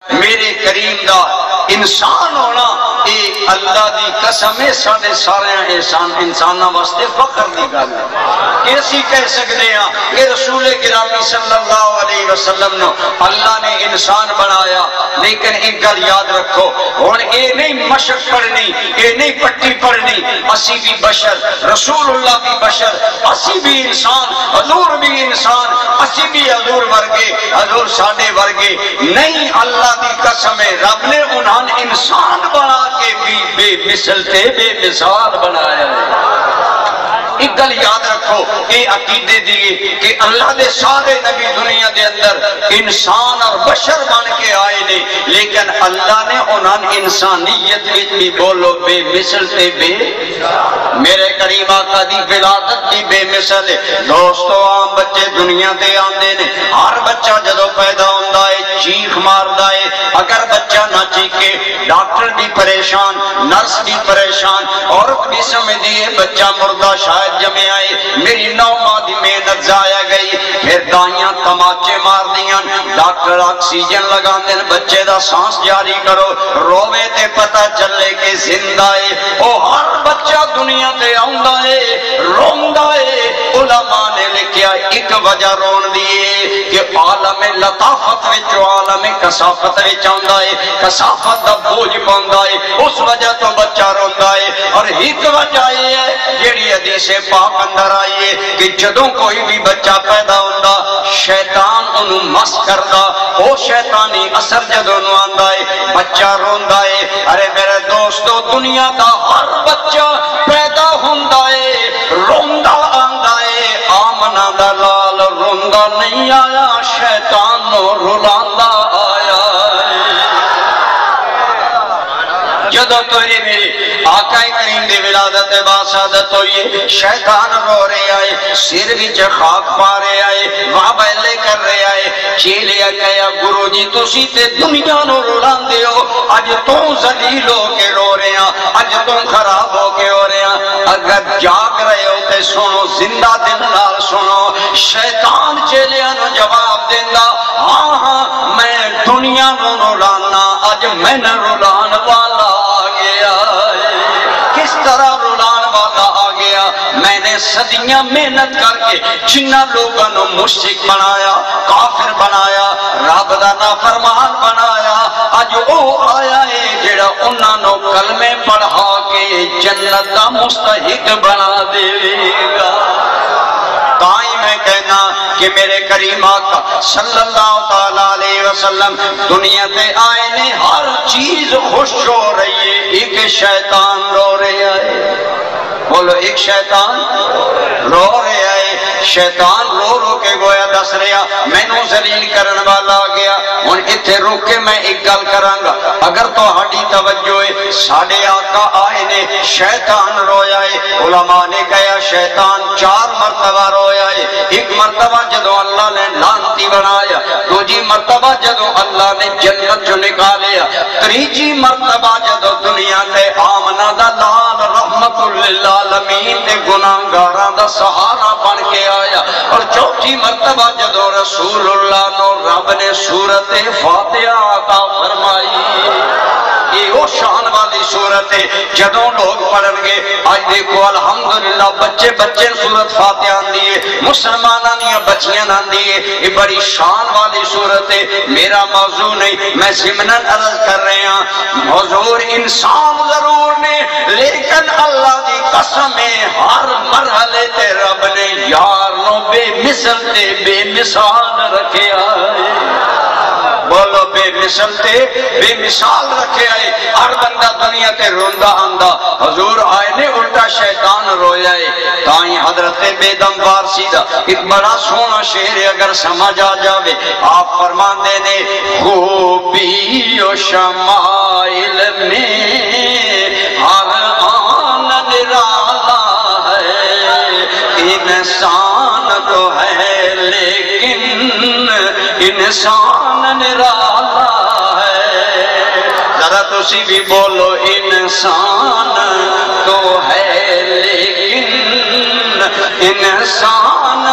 میرے کریم دا انسان ہونا یہ اللہ دی قسم ہے سارے سارے انسانوں واسطے فخر دی گل ہے کہ اسی کہہ سکتے ہیں کہ رسول گرامی صلی اللہ علیہ وسلم نے اللہ نے انسان بنایا لیکن ایک گل یاد رکھو اور یہ نہیں مشق پڑھنی یہ نہیں پٹی پڑھنی اسی بھی بشر رسول اللہ بھی بشر اسی بھی انسان حضور بھی انسان اسی بھی حضور ورگے حضور ساڈے ورگے نہیں اللہ دی قسم ہے رب نے انہاں انسان بنا کے بھی بے مثل تے بے مثال بنایا ہے ایک گل یاد رکھو یہ عقیدے دیئے کہ اللہ دے سارے نبی دنیا دے اندر انسان اور بشر بن کے آئے نے لیکن اللہ نے انہاں انسانیت بھی بولو بے مثل تے بے میرے کریم آقا دی ولادت بھی بے مثل ہے دوستو عام بچے دنیا تے آندے نے ہر بچہ جدو پیدا ہوندا ہے چیخ ماردا ہے اگر بچہ نہ چیخے ڈاکٹر بھی پریشان نرس بھی پریشان عورت بھی سمجھدی ہے بچہ مردہ شاید جمع آئے میری 9 ماہ دی محنت ضائع گئی پھر دائیاں تماچے مار دیاں ڈاکٹر آکسیجن لگا دیں بچے دا سانس جاری کرو روے تے پتہ چلے کہ زندہ ہے او ہر بچہ دنیا تے آؤندا ہے روندا ہے علماء نے لکھیا ایک وجہ رون دیئے کہ عالم لطافت وچ عالم کثافت وچ آوندا ہے کثافت دا بوجھ پاوندا ہے اس وجہ تو بچہ روندا ہے اور ایک وجہ یہ ہے جیڑی حدیث پاک اندر آئیے کہ جدوں کوئی بھی بچہ پیدا ہوندہ شیطان انہوں مس کردہ او شیطانی اثر جدوں انہوں آندہ ہے بچہ روندہ ہے ارے میرے دوستو دنیا دا ہر بچہ پیدا ہوندہ ہے روندہ آندہ ہے آمنہ دا لال روندہ نہیں آیا شیطان نو رولاندہ آیا جدو توری میری آقا کریم دی ولادت باسادت ہوئی شیطان رو رہے آئے سر وچ خاک پا رہے آئے وابلے کر رہے آئے چیلیا گیا گرو جی تسی تے دنیا نو رولان دے ہو اج تو ذلیل ہو کے رو رہے ہیں اج تو خراب ہو کے ہو رہے ہیں اگر جاگ رہے ہو تے سنو زندہ دل نال سنو شیطان چیلیا نو جواب دیندہ ہاں ہاں میں دنیا نو رولانا اج میں نہ رولان والا کس طرح رولان والا آ گیا میں نے صدیاں محنت کر کے جنہ لوگوں نے مشرک بنایا کافر بنایا رب دا نافرمان بنایا اج او آیا ہے جڑا انہاں نو کلمے پڑھا کے جنت دا مستحق بنا دے گا تائیں میں کہنا کہ میرے کریم آقا صلی اللہ علیہ وسلم دنیا تے آئے نے ہر چیز خوش ہو رہی ہے ایک شیطان رو رہے آئے بولو ایک شیطان رو رہے آئے شیطان رو رو کے گویا دس رہا میں نو ذلیل کرن والا آ گیا اور اتھے روک کے میں ایک گل کرانگا اگر تو ہڈی توجہ ہے ساڑھے آقا آئے نے شیطان رویا ہے علماء نے کہا شیطان 4 مرتبہ رویا ہے ایک مرتبہ جدو اللہ نے لانتی بنایا دوجی مرتبہ جدو اللہ نے جنت جو نکالیا تریجی مرتبہ جدو دنیا تے آمنہ دا لال رحمت للعالمین تے گناہگاراں دا سہارا بن کے آیا اور چوتھی مرتبہ جدو رسول اللہ نو رب نے سورت فاتحہ عطا فرمائی یہ وہ شان والی سورت ہے جدوں لوگ پڑھن گے آج دیکھو الحمدللہ بچے بچے سورت فاتحہ آندی ہے مسلمانہ نیا بچیاں آندی ہے یہ بڑی شان والی سورت ہے میرا موضوع نہیں میں ضمناً عرض کر رہے ہیں حضور انسان ضرور نے لیکن اللہ دی قسم ہر مرحلے تے رب نے یار نو بے مثل تے بے مثال رکھے آئے بولو بے مثل تے بے مثال رکھے آئے ہر بندہ دنیا تے روندہ آندہ حضور آئے نے الٹا شیطان رویا ہے تائیں حضرت بیدم وارسی دا ایک بڑا سونا شعر اگر سمجھ آ جاوے آپ فرمان دینے خوبی و شمائل میں ہر آن نرالا ہے انسان تو ہے لیکن انسان نرالا ہے ذرا تسی بھی بولو انسان تو ہے لیکن انسان